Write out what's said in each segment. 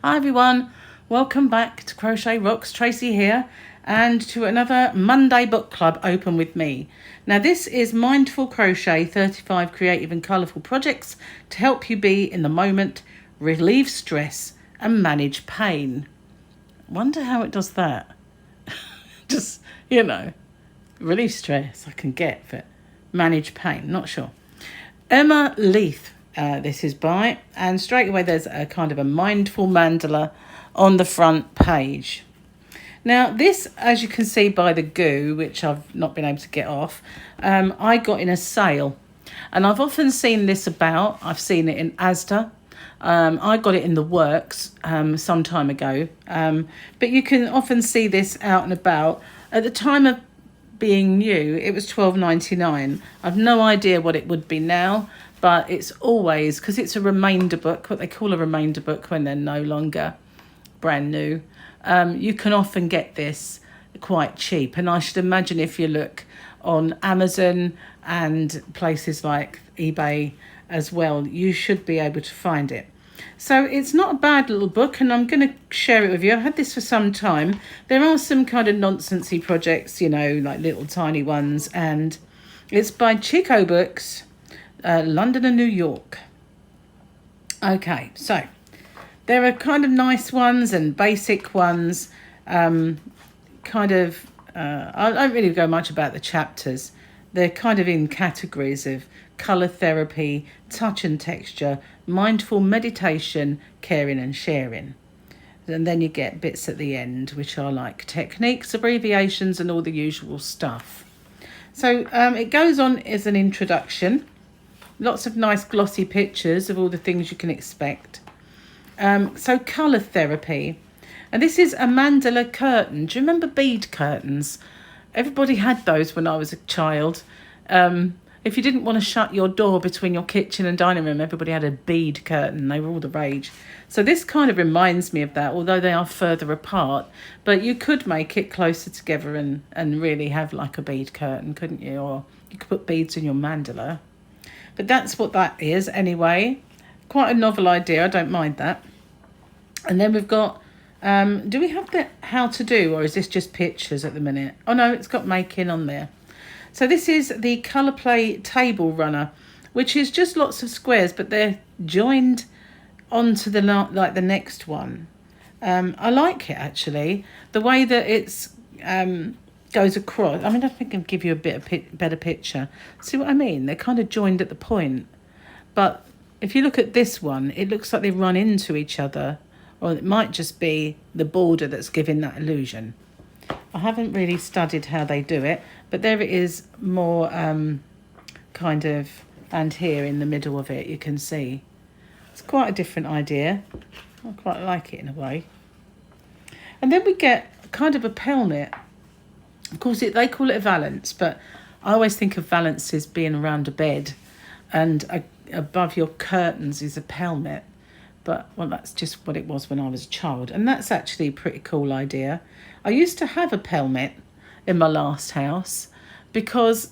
Hi everyone, welcome back to Crochet Rocks. Tracy here, and to another Monday book club open with me. Now this is Mindful Crochet, 35 creative and colourful projects to help you be in the moment, relieve stress and manage pain. Wonder how it does that. Just, relieve stress I can get, but manage pain, not sure. Emma Leith, this is by, and straight away there's a kind of a mindful mandala on the front page. Now this, as you can see by the goo, which I've not been able to get off, I got in a sale, and I've often seen this about. I've seen it in Asda. I got it in the Works some time ago, but you can often see this out and about. At the time of being new, it was $12.99. I've no idea what it would be now, but it's always, because it's a remainder book, what they call a remainder book when they're no longer brand new. You can often get this quite cheap, and I should imagine if you look on Amazon and places like eBay as well, you should be able to find it. So it's not a bad little book, and I'm going to share it with you. I've had this for some time. There are some kind of nonsensy projects, like little tiny ones, and it's by Chico Books, London and New York. Okay, so there are kind of nice ones and basic ones. I don't really go much about the chapters. They're kind of in categories of colour therapy, touch and texture, mindful meditation, caring and sharing. And then you get bits at the end, which are like techniques, abbreviations, and all the usual stuff. So it goes on as an introduction. Lots of nice glossy pictures of all the things you can expect. So colour therapy. And this is a mandala curtain. Do you remember bead curtains? Everybody had those when I was a child. If you didn't want to shut your door between your kitchen and dining room, everybody had a bead curtain. They were all the rage. So this kind of reminds me of that, although they are further apart. But you could make it closer together and really have like a bead curtain, couldn't you? Or you could put beads in your mandala. But that's what that is anyway. Quite a novel idea. I don't mind that. And then we've got, do we have the how to do, or is this just pictures at the minute? Oh no, it's got making on there. So this is the Colour Play Table Runner, which is just lots of squares, but they're joined onto the next one. I like it actually, the way that it's goes across. I mean, I think I'll give you a better picture. See what I mean? They're kind of joined at the point, but if you look at this one, it looks like they run into each other, or it might just be the border that's giving that illusion. I haven't really studied how they do it, but there it is more kind of, and here in the middle of it you can see. It's quite a different idea. I quite like it in a way. And then we get kind of a pelmet. Of course, they call it a valance, but I always think of valances being around a bed, and above your curtains is a pelmet. But, well, that's just what it was when I was a child. And that's actually a pretty cool idea. I used to have a pelmet in my last house because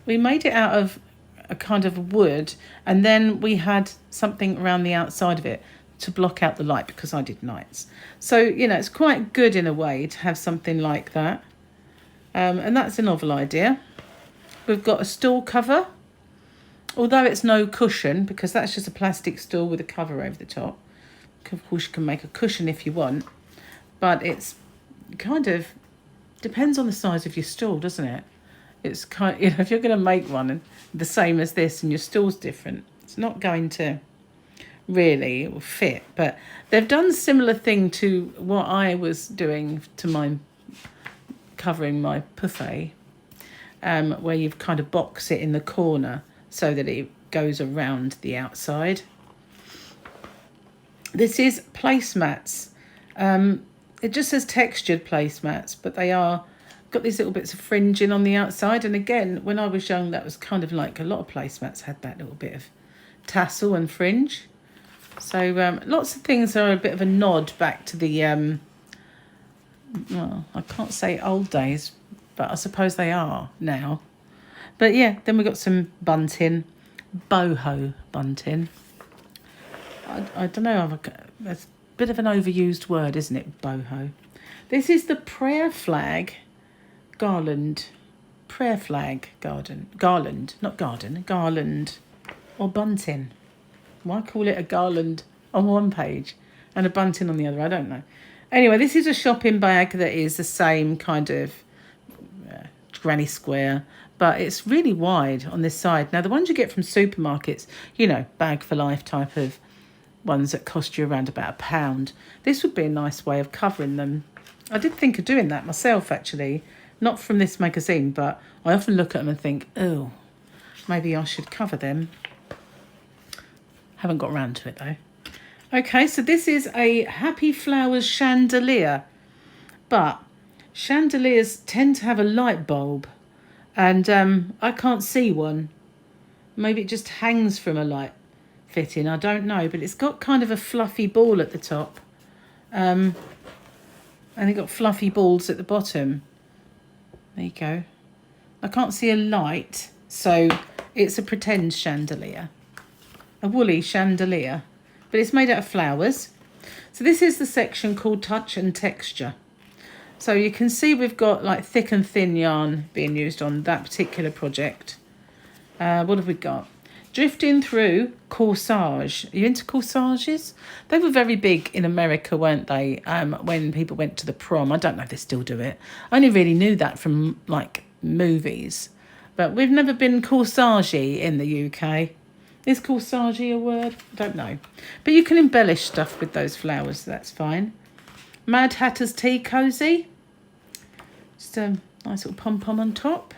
we made it out of a kind of wood, and then we had something around the outside of it to block out the light because I did nights. So, it's quite good in a way to have something like that. And that's a novel idea. We've got a stool cover, although it's no cushion because that's just a plastic stool with a cover over the top. Of course, you can make a cushion if you want, but it's kind of depends on the size of your stool, doesn't it? It's kind of, if you're going to make one the same as this and your stool's different, it's not going to really fit. But they've done similar thing to what I was doing to my covering my buffet, where you've kind of box it in the corner so that it goes around the outside. This is placemats. It just says textured placemats, but they are got these little bits of fringing on the outside. And again, when I was young, that was kind of like a lot of placemats had that little bit of tassel and fringe. So lots of things are a bit of a nod back to the, well, I can't say old days, but I suppose they are now. But yeah, then we've got some bunting, boho bunting. I don't know, bit of an overused word, isn't it, boho? This is the prayer flag garland. Prayer flag garland, not garden, garland or bunting. Why call it a garland on one page and a bunting on the other? I don't know. Anyway, this is a shopping bag that is the same kind of granny square, but it's really wide on this side. Now, the ones you get from supermarkets, you know, bag for life type of ones that cost you around about £1. This would be a nice way of covering them. I did think of doing that myself, actually. Not from this magazine, but I often look at them and think, oh, maybe I should cover them. Haven't got around to it, though. Okay, so this is a Happy Flowers chandelier. But chandeliers tend to have a light bulb. And I can't see one. Maybe it just hangs from a light fitting. I don't know. But it's got kind of a fluffy ball at the top. And it got fluffy balls at the bottom. There you go. I can't see a light. So it's a pretend chandelier. A woolly chandelier. But it's made out of flowers. So this is the section called Touch and Texture. So you can see we've got like thick and thin yarn being used on that particular project. What have we got? Drifting through corsage. Are you into corsages? They were very big in America, weren't they? When people went to the prom. I don't know if they still do it. I only really knew that from like movies. But we've never been corsagey in the UK. Is corsagey a word? I don't know. But you can embellish stuff with those flowers, so that's fine. Mad Hatter's Tea Cozy. Just a nice little pom-pom on top.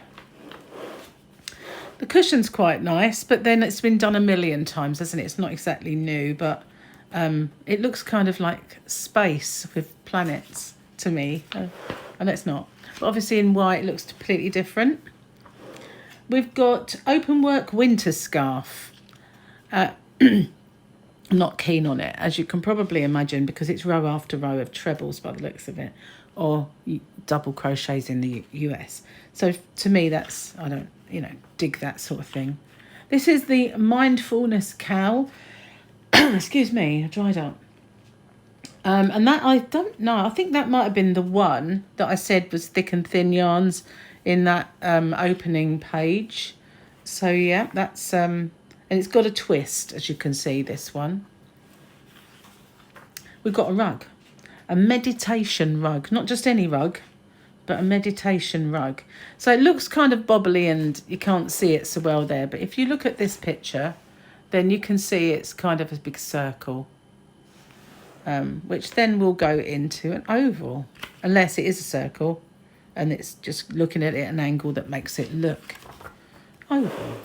The cushion's quite nice, but then it's been done a million times, hasn't it? It's not exactly new, but it looks kind of like space with planets to me. And it's not. But obviously in white it looks completely different. We've got Open Work Winter Scarf. Not keen on it, as you can probably imagine, because it's row after row of trebles by the looks of it, or double crochets in the US. So to me, that's, I don't, dig that sort of thing. This is the Mindfulness Cowl. Excuse me, I dried up. And that, I don't know, I think that might have been the one that I said was thick and thin yarns in that opening page. So yeah, that's... and it's got a twist, as you can see, this one. We've got a rug. A meditation rug. Not just any rug, but a meditation rug. So it looks kind of bobbly and you can't see it so well there. But if you look at this picture, then you can see it's kind of a big circle. Which then will go into an oval. Unless it is a circle. And it's just looking at it at an angle that makes it look oval.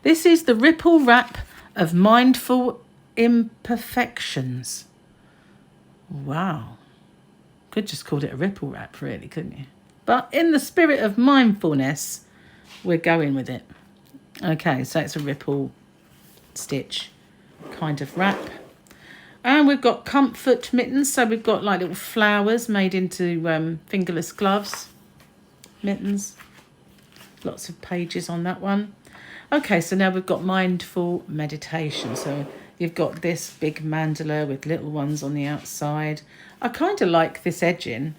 This is the Ripple Wrap of Mindful Imperfections. Wow. Could just called it a ripple wrap, really, couldn't you? But in the spirit of mindfulness, we're going with it. Okay, so it's a ripple stitch kind of wrap. And we've got comfort mittens. So we've got like little flowers made into fingerless gloves. Mittens. Lots of pages on that one. Okay, so now we've got mindful meditation. So you've got this big mandala with little ones on the outside. I kind of like this edging,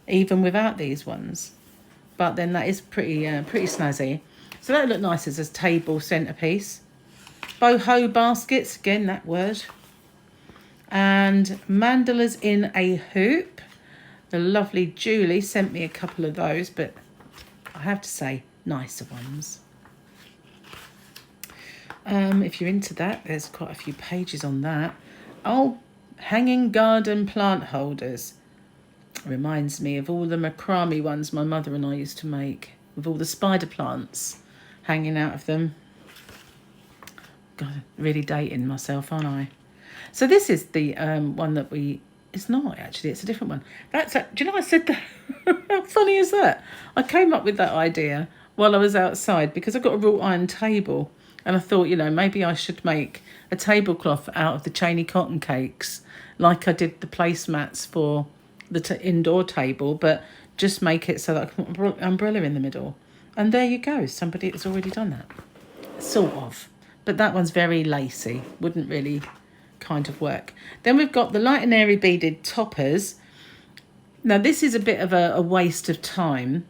even without these ones. But then that is pretty snazzy. So that would look nice as a table centrepiece. Boho baskets, again, that word. And mandalas in a hoop. The lovely Julie sent me a couple of those, but I have to say, nicer ones. If you're into that, there's quite a few pages on that. Oh, hanging garden plant holders. Reminds me of all the macrame ones my mother and I used to make, with all the spider plants hanging out of them. God, really dating myself, aren't I? So this is the one that we... It's not, actually. It's a different one. That's do you know I said that? How funny is that? I came up with that idea while I was outside because I've got a wrought iron table. And I thought, maybe I should make a tablecloth out of the Cheney cotton cakes like I did the placemats for the indoor table, but just make it so that I can put an umbrella in the middle. And there you go. Somebody has already done that. Sort of. But that one's very lacy. Wouldn't really kind of work. Then we've got the light and airy beaded toppers. Now this is a bit of a waste of time.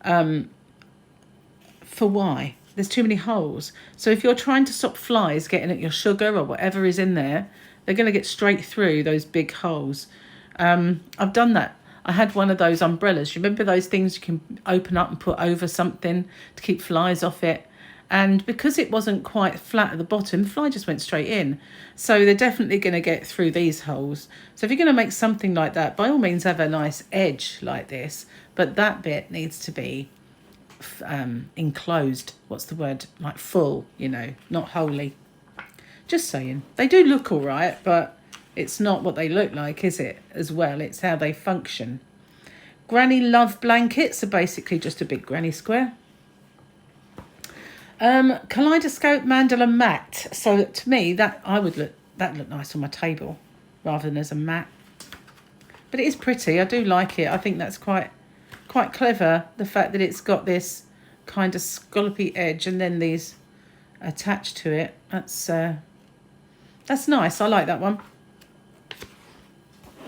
For why? There's too many holes. So if you're trying to stop flies getting at your sugar or whatever is in there, they're going to get straight through those big holes. I've done that. I had one of those umbrellas. You remember those things you can open up and put over something to keep flies off it? And because it wasn't quite flat at the bottom, the fly just went straight in. So they're definitely going to get through these holes. So if you're going to make something like that, by all means have a nice edge like this. But that bit needs to be enclosed. What's the word? Like full, you know, not wholly. Just saying. They do look all right, but it's not what they look like, is it? As well, it's how they function. Granny Love blankets are basically just a big granny square. Kaleidoscope mandala mat. So to me, that look nice on my table rather than as a mat. But it is pretty. I do like it. I think that's quite clever. The fact that it's got this kind of scallopy edge and then these attached to it. That's nice. I like that one.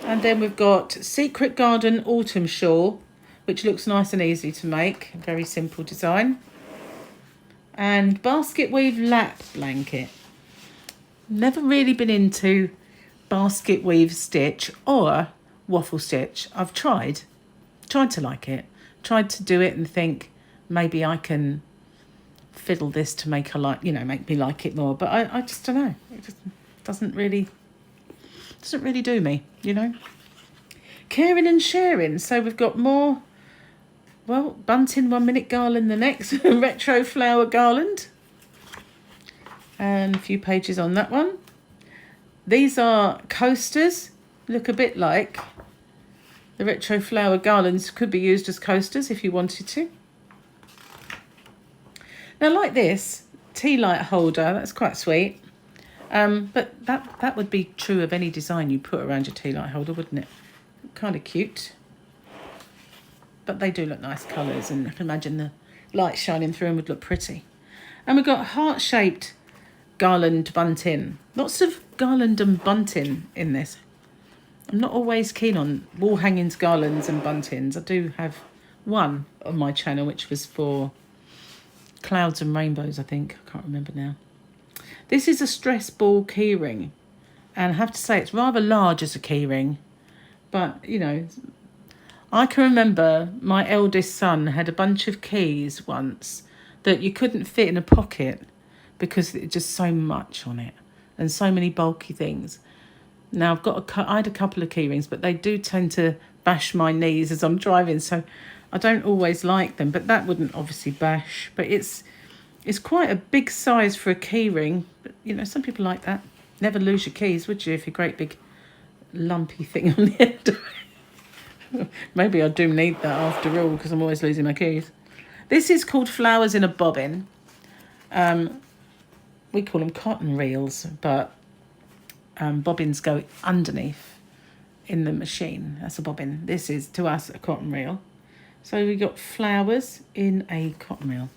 And then we've got Secret Garden Autumn Shawl, which looks nice and easy to make. Very simple design. And basket weave lap blanket. Never really been into basket weave stitch or waffle stitch. I've tried to like it. Tried to do it and think maybe I can fiddle this to make me like it more. But I just don't know. It just doesn't really do me, you know. Caring and sharing. So we've got more. Well, bunting 1 minute garland the next. Retro flower garland. And a few pages on that one. These are coasters. Look a bit like the retro flower garlands. Could be used as coasters if you wanted to. Now like this, tea light holder. That's quite sweet. But that would be true of any design you put around your tea light holder, wouldn't it? Kind of cute. But they do look nice colours, and I can imagine the light shining through them would look pretty. And we've got heart-shaped garland bunting. Lots of garland and bunting in this. I'm not always keen on wall hangings, garlands and buntings. I do have one on my channel, which was for clouds and rainbows, I think. I can't remember now. This is a stress ball keyring. And I have to say, it's rather large as a keyring. But, you know, I can remember my eldest son had a bunch of keys once that you couldn't fit in a pocket because it was just so much on it and so many bulky things. Now I had a couple of key rings, but they do tend to bash my knees as I'm driving, so I don't always like them. But that wouldn't obviously bash. But it's quite a big size for a key ring. But you know, some people like that. Never lose your keys, would you? If you're a great big lumpy thing on the end of it. Maybe I do need that after all, because I'm always losing my keys. This is called Flowers in a Bobbin. We call them cotton reels, but bobbins go underneath in the machine. That's a bobbin. This is, to us, a cotton reel. So we got flowers in a cotton reel.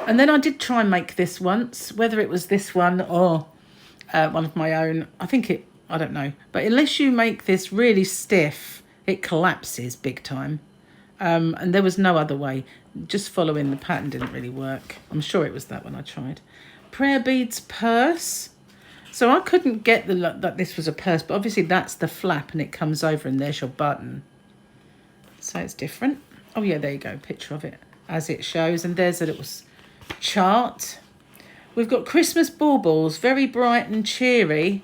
And then I did try and make this once, whether it was this one or one of my own. I don't know. But unless you make this really stiff, it collapses big time. And there was no other way. Just following the pattern didn't really work. I'm sure it was that one I tried. Prayer beads purse. So I couldn't get that this was a purse, but obviously that's the flap and it comes over and there's your button. So it's different. Oh yeah, there you go. Picture of it as it shows. And there's a little chart. We've got Christmas baubles, very bright and cheery.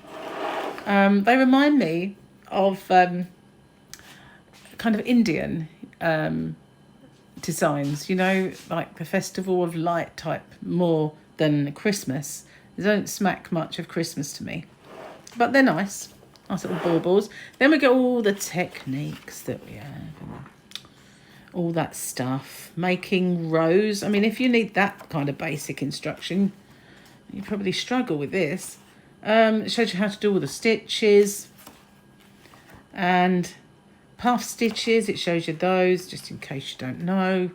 They remind me of kind of Indian designs, you know, like the Festival of Light type, more than Christmas. They don't smack much of Christmas to me, but they're nice little baubles. Then we get all the techniques that we have, and all that stuff. Making rows. I mean, if you need that kind of basic instruction, you probably struggle with this. It shows you how to do all the stitches and puff stitches. It shows you those, just in case you don't know.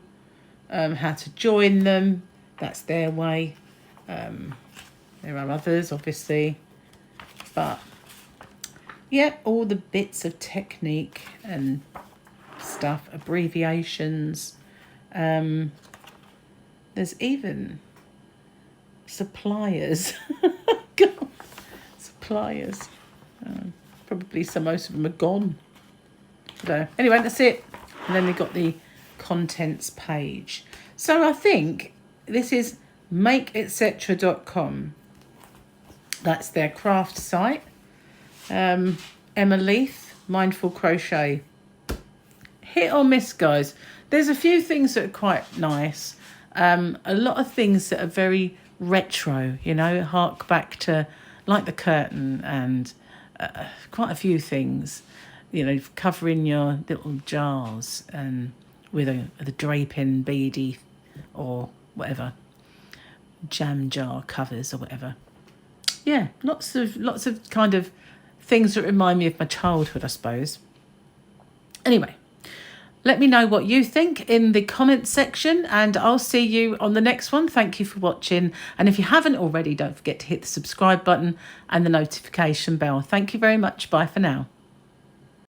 How to join them. That's their way. There are others, obviously. But yeah, all the bits of technique and stuff, abbreviations. There's even suppliers. God, suppliers. Probably most of them are gone. So anyway, that's it. And then they've got the contents page. So I think this is makeetc.com. That's their craft site. Emma Leith, Mindful Crochet. Hit or miss, guys. There's a few things that are quite nice. A lot of things that are very retro, you know, hark back to like the curtain and quite a few things, you know, covering your little jars and with the draping beady or whatever, jam jar covers or whatever. Yeah, lots of kind of things that remind me of my childhood, I suppose. Anyway, let me know what you think in the comments section, and I'll see you on the next one. Thank you for watching. And if you haven't already, don't forget to hit the subscribe button and the notification bell. Thank you very much. Bye for now.